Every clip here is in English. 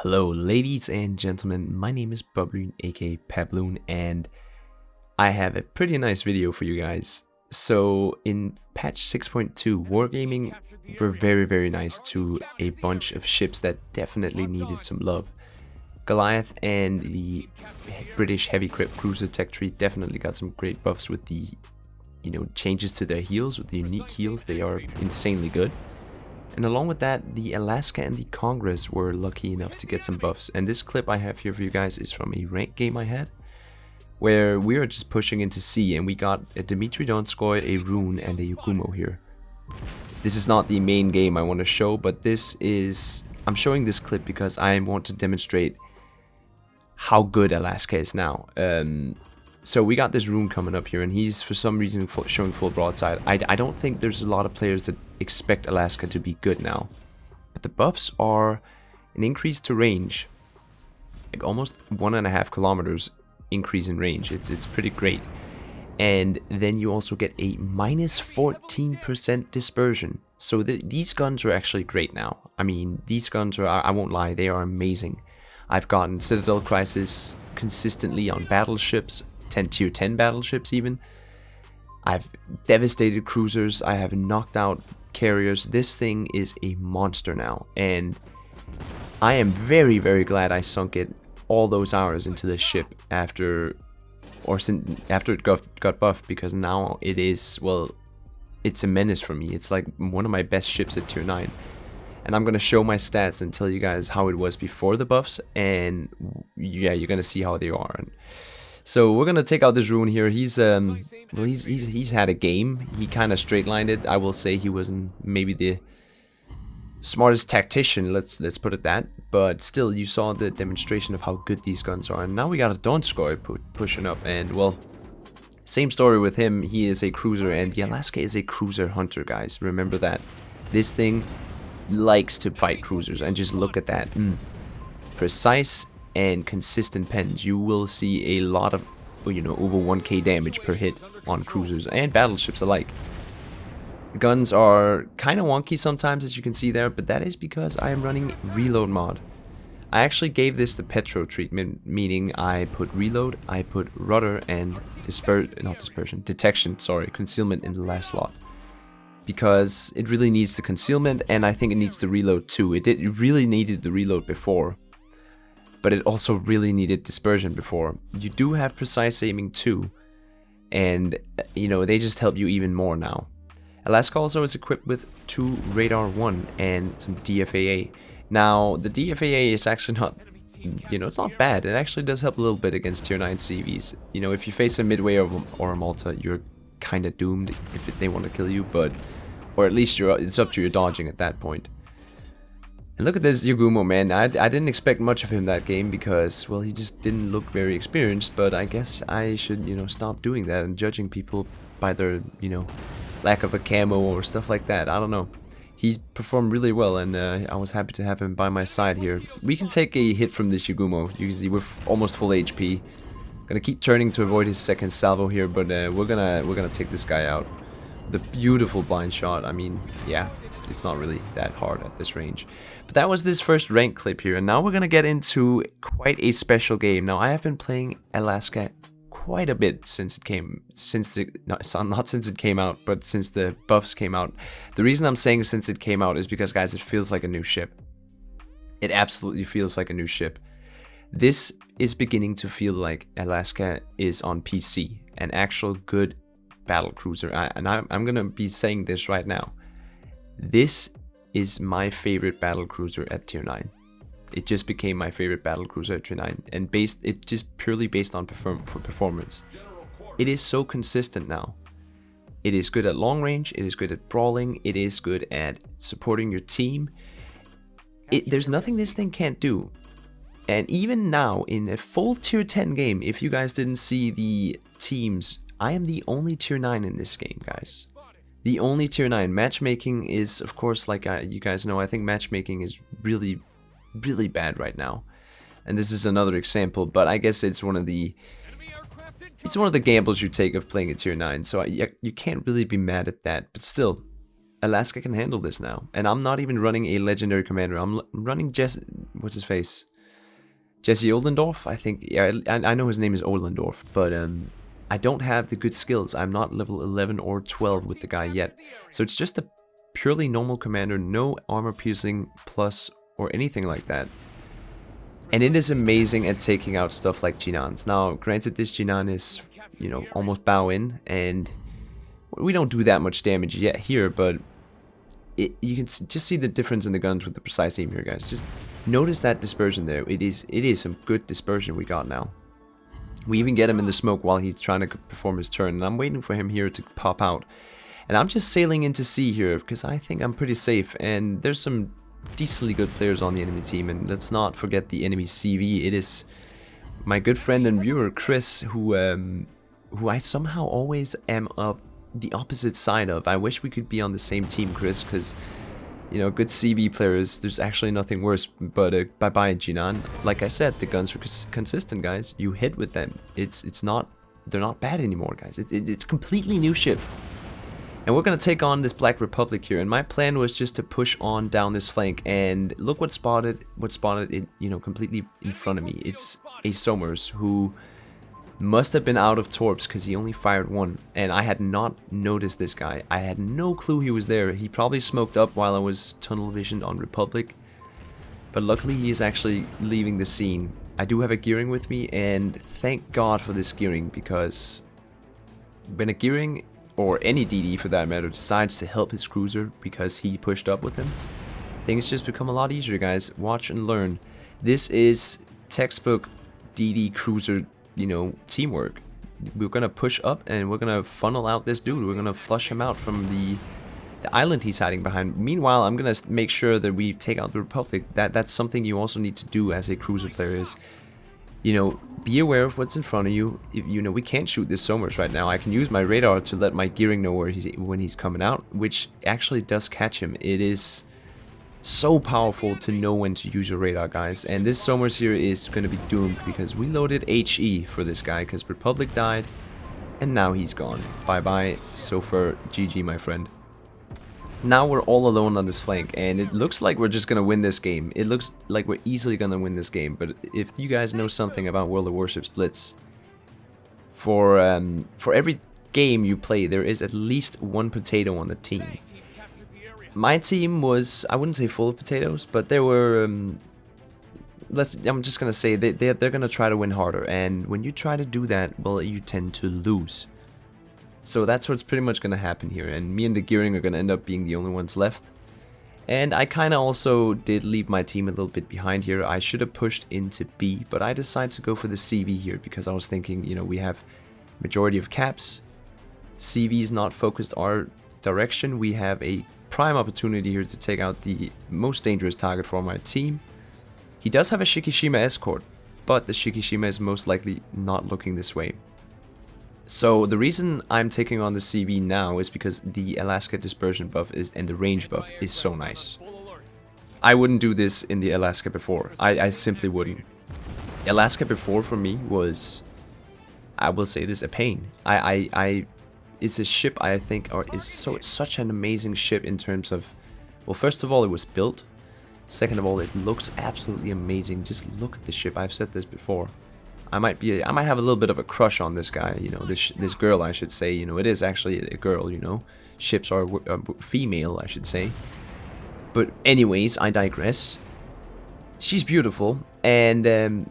Hello ladies and gentlemen, my name is BobLyn aka PabLoon, and I have a pretty nice video for you guys. So in patch 6.2, wargaming were very nice to a bunch of ships that definitely needed some love. Goliath and the British heavy cruiser tech tree definitely got some great buffs with the changes to their heals, with the unique heals. They are insanely good. And along with that, the Alaska and the Congress were lucky enough to get some buffs. And this clip I have here for you guys is from a ranked game I had, where we are just pushing into sea, and we got a Dmitry Donskoy, a Rune, and a Yugumo here. This is not the main game I want to show, but I'm showing this clip because I want to demonstrate how good Alaska is now. So we got this Rune coming up here, and he's for some reason showing full broadside. I don't think there's a lot of players that expect Alaska to be good now. But the buffs are an increase to range, like almost 1.5 kilometers increase in range. It's pretty great. And then you also get a minus 14% dispersion. So these guns are actually great now. I mean, these guns are, I won't lie, they are amazing. I've gotten Citadel Crisis consistently on battleships, tier 10 battleships even. I've devastated cruisers, I have knocked out carriers. This thing is a monster now, and I am very glad I sunk it all those hours into this ship after it got buffed, because now it is, well, it's a menace for me. It's like one of my best ships at tier 9. And I'm going to show my stats and tell you guys how it was before the buffs, and yeah, you're going to see how they are. And so we're going to take out this Rune here. He's had a game. He kind of straight-lined it. I will say he wasn't maybe the smartest tactician, let's put it that, but still, you saw the demonstration of how good these guns are. And now we got a Donskoy pushing up, and well, same story with him. He is a cruiser, and the Alaska is a cruiser hunter, guys. Remember that. This thing likes to fight cruisers, and just look at that. Precise and consistent pens. You will see a lot of, over 1k damage per hit on cruisers and battleships alike. The guns are kind of wonky sometimes, as you can see there, but that is because I am running reload mod. I actually gave this the Petro treatment, meaning I put reload, I put rudder, and concealment in the last slot. Because it really needs the concealment, and I think it needs the reload too. It really needed the reload before, but it also really needed dispersion before. You do have precise aiming too, and they just help you even more now. Alaska also is equipped with 2 radar 1 and some DFAA. Now the DFAA is actually not, it's not bad. It actually does help a little bit against tier 9 CVs. If you face a Midway or a Malta, you're kind of doomed if they want to kill you, or at least it's up to your dodging at that point. And look at this Yugumo, man. I didn't expect much of him that game because, well, he just didn't look very experienced, but I guess I should, stop doing that and judging people by their, lack of a camo or stuff like that. I don't know. He performed really well, and I was happy to have him by my side here. We can take a hit from this Yugumo. You can see we're almost full HP. Gonna keep turning to avoid his second salvo here, but we're gonna take this guy out. The beautiful blind shot. I mean, yeah, it's not really that hard at this range. But that was this first rank clip here, and now we're gonna get into quite a special game. Now, I have been playing Alaska quite a bit since it came out, but since the buffs came out. The reason I'm saying since it came out is because, guys, it feels like a new ship. It absolutely feels like a new ship. This is beginning to feel like Alaska is on PC, an actual good battle cruiser. And I'm gonna be saying this right now. This is my favorite battle cruiser at tier 9. It just became my favorite battle cruiser at tier 9, and it's just purely based on performance. It is so consistent now. It is good at long range, it is good at brawling, it is good at supporting your team. There's nothing this thing can't do. And even now, in a full tier 10 game, if you guys didn't see the teams, I am the only tier 9 in this game, guys. The only tier 9. Matchmaking is, of course, like you guys know, I think matchmaking is really bad right now. And this is another example, but I guess it's one of the gambles you take of playing at tier 9, so you can't really be mad at that. But still, Alaska can handle this now. And I'm not even running a legendary commander. I'm running what's his face? Jesse Oldendorf, I think, yeah, I know his name is Oldendorf, but I don't have the good skills. I'm not level 11 or 12 with the guy yet. So it's just a purely normal commander, no armor piercing plus or anything like that. And it is amazing at taking out stuff like Jinans. Now, granted, this Jinan is, you know, almost bow in, and we don't do that much damage yet here, but you can just see the difference in the guns with the precise aim here, guys. Just notice that dispersion there. It is some good dispersion we got now. We even get him in the smoke while he's trying to perform his turn, and I'm waiting for him here to pop out. And I'm just sailing into sea here because I think I'm pretty safe, and there's some decently good players on the enemy team, and let's not forget the enemy CV. It is my good friend and viewer Chris, who I somehow always am the opposite side of. I wish we could be on the same team, Chris, because, you know, good CV players, there's actually nothing worse. But bye-bye, Jinan. Like I said, the guns are consistent, guys. You hit with them. It's not, they're not bad anymore, guys. It's completely new ship. And we're gonna take on this Black Republic here, and my plan was just to push on down this flank, and look what spotted it, you know, completely in front of me. It's a Somers who must have been out of torps because he only fired one, and I had not noticed this guy. I had no clue he was there. He probably smoked up while I was tunnel visioned on Republic, but luckily he is actually leaving the scene. I do have a gearing with me, and thank God for this gearing, because when a gearing, or any DD for that matter, decides to help his cruiser because he pushed up with him, things just become a lot easier, guys. Watch and learn. This is textbook DD cruiser, you know, teamwork. We're gonna push up and we're gonna funnel out this dude. We're gonna flush him out from the island he's hiding behind. Meanwhile, I'm gonna make sure that we take out the Republic. That's something you also need to do as a cruiser player, is, you know, be aware of what's in front of you. If, you know, we can't shoot this Somers right now. I can use my radar to let my gearing know where when he's coming out, which actually does catch him. It is so powerful to know when to use your radar, guys. And this Somers here is going to be doomed because we loaded HE for this guy because Republic died and now he's gone. Bye bye. So far, GG, my friend. Now we're all alone on this flank, and it looks like we're just gonna win this game. It looks like we're easily gonna win this game, but if you guys know something about World of Warships Blitz, for every game you play, there is at least one potato on the team. My team was, I wouldn't say full of potatoes, but there were, I'm just gonna say they're gonna try to win harder, and when you try to do that, well, you tend to lose. So that's what's pretty much going to happen here, and me and the gearing are going to end up being the only ones left. And I kind of also did leave my team a little bit behind here. I should have pushed into B, but I decided to go for the CV here because I was thinking, you know, we have majority of caps. CV is not focused our direction. We have a prime opportunity here to take out the most dangerous target for my team. He does have a Shikishima escort, but the Shikishima is most likely not looking this way. So the reason I'm taking on the CV now is because the Alaska dispersion buff and the range buff is so nice. I wouldn't do this in the Alaska before. I simply wouldn't. Alaska before for me was, I will say this, a pain. It's a ship I think is such an amazing ship in terms of, well, first of all, it was built. Second of all, it looks absolutely amazing. Just look at the ship. I've said this before. I might have a little bit of a crush on this guy, you know, this girl, I should say. You know, it is actually a girl, you know. Ships are female, I should say. But anyways, I digress. She's beautiful, and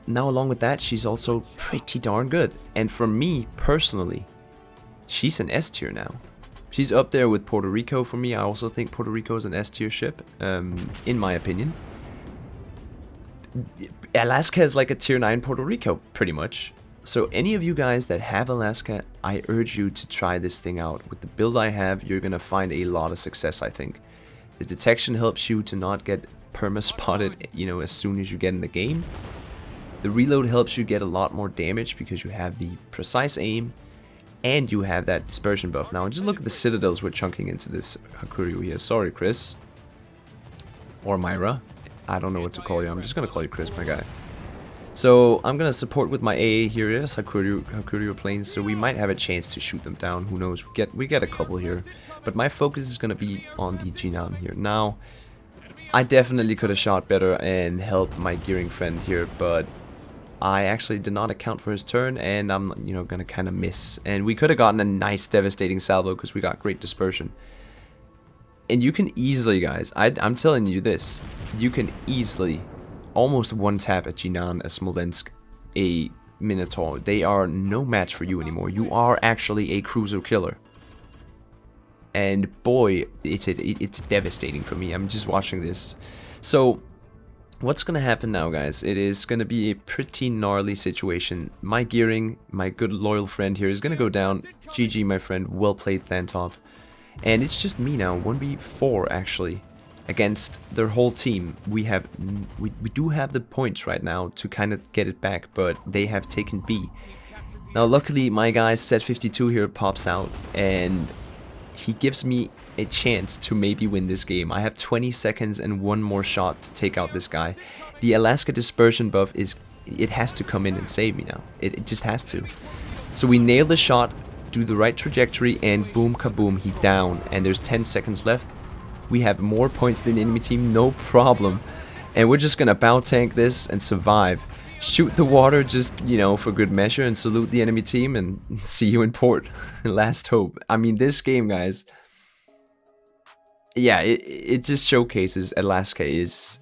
now along with that, she's also pretty darn good. And for me personally, she's an S tier now. She's up there with Puerto Rico for me. I also think Puerto Rico is an S tier ship, in my opinion. Alaska is like a tier 9 Puerto Rico, pretty much. So any of you guys that have Alaska, I urge you to try this thing out. With the build I have, you're going to find a lot of success, I think. The detection helps you to not get perma-spotted, you know, as soon as you get in the game. The reload helps you get a lot more damage because you have the precise aim and you have that dispersion buff. Now, just look at the citadels we're chunking into this Hakuryu here. Sorry, Chris. Or Myra. I don't know what to call you. I'm just gonna call you Chris, my guy. So I'm gonna support with my AA here. Yes, Hakuryu planes. So we might have a chance to shoot them down. Who knows? We get a couple here, but my focus is gonna be on the Jinan here. Now, I definitely could have shot better and helped my gearing friend here, but I actually did not account for his turn, and I'm, you know, gonna kind of miss. And we could have gotten a nice devastating salvo because we got great dispersion. And you can easily, guys, I'm telling you this, you can easily almost one-tap a Jinan, a Smolensk, a Minotaur. They are no match for you anymore. You are actually a cruiser killer. And boy, it's devastating for me. I'm just watching this. So what's gonna happen now, guys? It is gonna be a pretty gnarly situation. My gearing, my good loyal friend here, is gonna go down. GG, my friend. Well played, Thantop. And it's just me now, 1v4 actually, against their whole team. We do have the points right now to kind of get it back, but they have taken B. Now luckily my guy Set52 here pops out, and he gives me a chance to maybe win this game. I have 20 seconds and one more shot to take out this guy. The Alaska dispersion buff it has to come in and save me now. It just has to. So we nail the shot, do the right trajectory, and boom kaboom, he down. And there's 10 seconds left. We have more points than the enemy team, no problem. And we're just gonna bow tank this and survive. Shoot the water just, you know, for good measure, and salute the enemy team, and see you in port. Last hope. I mean, this game, guys, yeah, it just showcases Alaska is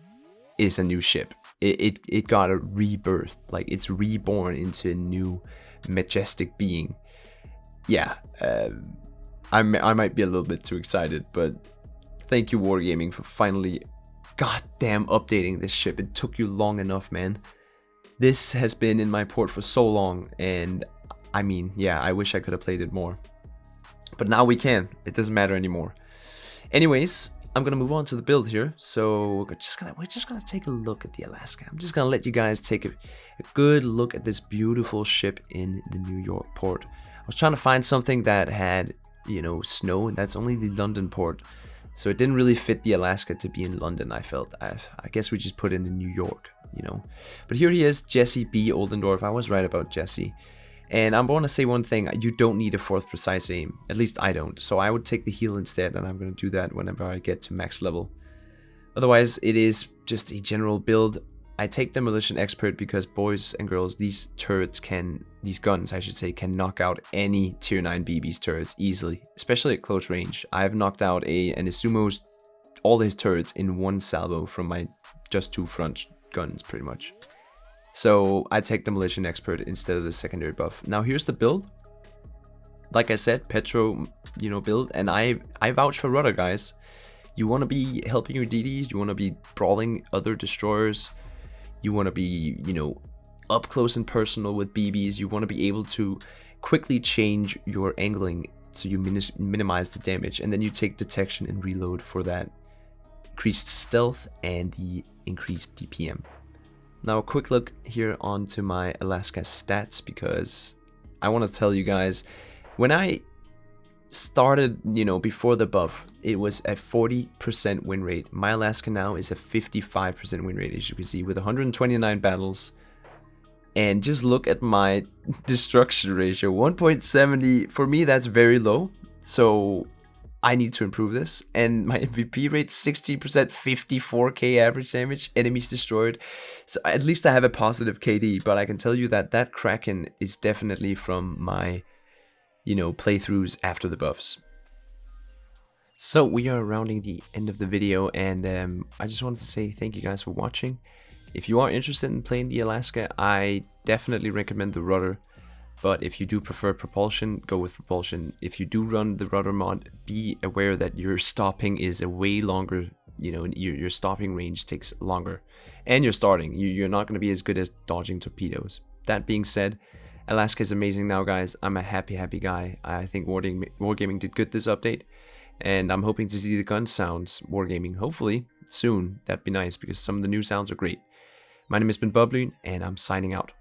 a new ship. It got a rebirth, like it's reborn into a new majestic being. Yeah, I might be a little bit too excited, but thank you, Wargaming, for finally goddamn updating this ship. It took you long enough, man. This has been in my port for so long, and I mean, yeah, I wish I could have played it more. But now we can. It doesn't matter anymore. Anyways, I'm gonna move on to the build here. So we're just gonna take a look at the Alaska. I'm just gonna let you guys take a good look at this beautiful ship in the New York port. I was trying to find something that had, you know, snow, and that's only the London port. So it didn't really fit the Alaska to be in London, I felt. I guess we just put it in New York, you know. But here he is, Jesse B. Oldendorf. I was right about Jesse. And I'm going to say one thing. You don't need a 4th precise aim. At least I don't. So I would take the heal instead, and I'm going to do that whenever I get to max level. Otherwise, it is just a general build. I take Demolition Expert because, boys and girls, these guns, I should say, can knock out any tier 9 BB's turrets easily, especially at close range. I've knocked out an Isumo's all his turrets in one salvo from my just 2 front guns, pretty much. So I take Demolition Expert instead of the secondary buff. Now here's the build. Like I said, Petro, you know, build, and I vouch for rudder, guys. You want to be helping your DDs, you want to be brawling other destroyers. You want to be, you know, up close and personal with BBs. You want to be able to quickly change your angling so you minimize the damage. And then you take detection and reload for that increased stealth and the increased DPM. Now a quick look here onto my Alaska stats, because I want to tell you guys, when I started, you know, before the buff, it was a 40% win rate. My Alaska now is a 55% win rate, as you can see, with 129 battles. And just look at my destruction ratio, 1.70. For me, that's very low, so I need to improve this. And my MVP rate, 60%, 54k average damage, enemies destroyed. So at least I have a positive KD, but I can tell you that that Kraken is definitely from my, you know, playthroughs after the buffs. So we are rounding the end of the video, and I just wanted to say thank you guys for watching. If you are interested in playing the Alaska, I definitely recommend the rudder. But if you do prefer propulsion, go with propulsion. If you do run the rudder mod, be aware that your stopping is a way longer, you know, your stopping range takes longer. And you're starting. You're not going to be as good as dodging torpedoes. That being said, Alaska is amazing now, guys. I'm a happy guy. I think Wargaming did good this update. And I'm hoping to see the gun sounds Wargaming, hopefully, soon. That'd be nice, because some of the new sounds are great. My name has been BobLyn, and I'm signing out.